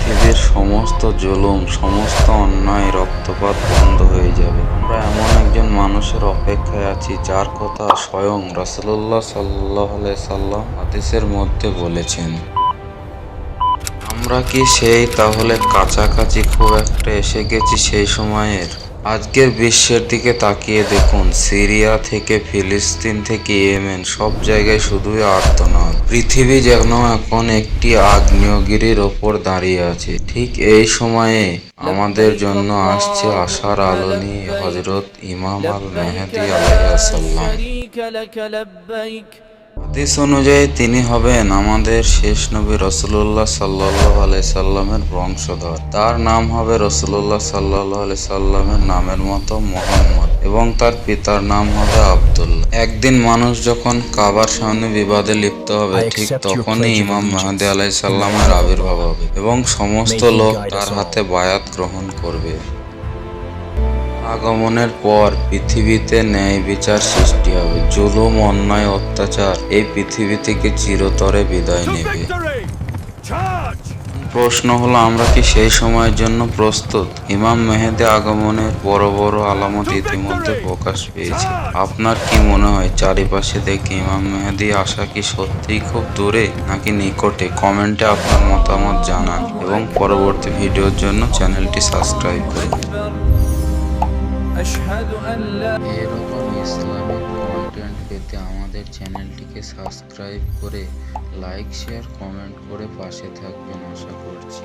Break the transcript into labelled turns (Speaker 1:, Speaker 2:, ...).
Speaker 1: পৃথিবীর সমস্ত জুলুম, সমস্ত অন্যায়, রক্তপাত বন্ধ হয়ে যাবে। আমরা এমন একজন মানুষের অপেক্ষায় আছি যার কথা স্বয়ং রাসূলুল্লাহ সাল্লাল্লাহু আলাইহি সাল্লাম হাদিসের মধ্যে বলেছেন। আমরা কি সেই তাহলে কাছাকাছি খুব একটা এসে গেছি সেই সময়ের? আজকের বিশ্বের দিকে তাকিয়ে দেখুন, সিরিয়া থেকে ফিলিস্তিন থেকে ইয়েমেন, সব জায়গায় শুধুই আর্তনাদ। পৃথিবী যেন এখন একটি আগ্নেয়গিরির ওপর দাঁড়িয়ে আছে। ঠিক এই সময়ে আমাদের জন্য আসছে আশার আলো নিয়ে হযরত ইমাম আল মেহেদী আলাইহিস সালাম। হাদিস অনুযায়ী তিনি হবেন আমাদের শেষ নবী রাসূলুল্লাহ সাল্লাল্লাহু আলাইহি সাল্লামের বংশধর। তার নাম হবে রাসূলুল্লাহ সাল্লাল্লাহু আলাইহি সাল্লামের নামের মতো মুহাম্মদ এবং তার পিতার নাম হবে আব্দুল্লাহ। একদিন মানুষ যখন কাবার সামনে বিবাদে লিপ্ত হবে, ঠিক তখনই ইমাম মেহেদী আলাইহিস সালামের আবির্ভাব হবে এবং সমস্ত লোক তার হাতে বায়াত গ্রহণ করবে। আগমনের পর পৃথিবীতে ন্যায় বিচার সৃষ্টি হবে। জুলুম, অন্যায়, অত্যাচার এই পৃথিবী থেকে চিরতরে বিদায় নেবে। প্রশ্ন হলো, আমরা কি সেই সময়ের জন্য প্রস্তুত? ইমাম মেহেদী আগমনের বড় বড় আলামত ইতিমধ্যে প্রকাশ পেয়েছে। আপনার কি মনে হয়, চারিপাশে দেখে ইমাম মেহেদী আসা কি সত্যিই খুব দূরে নাকি নিকটে? কমেন্টে আপনার মতামত জানান এবং পরবর্তী ভিডিওর জন্য চ্যানেলটি সাবস্ক্রাইব করুন। এরকম ইসলামিক কন্টেন্ট পেতে আমাদের চ্যানেলটিকে সাবস্ক্রাইব করে লাইক, শেয়ার, কমেন্ট করে পাশে থাকবেন আশা করছি।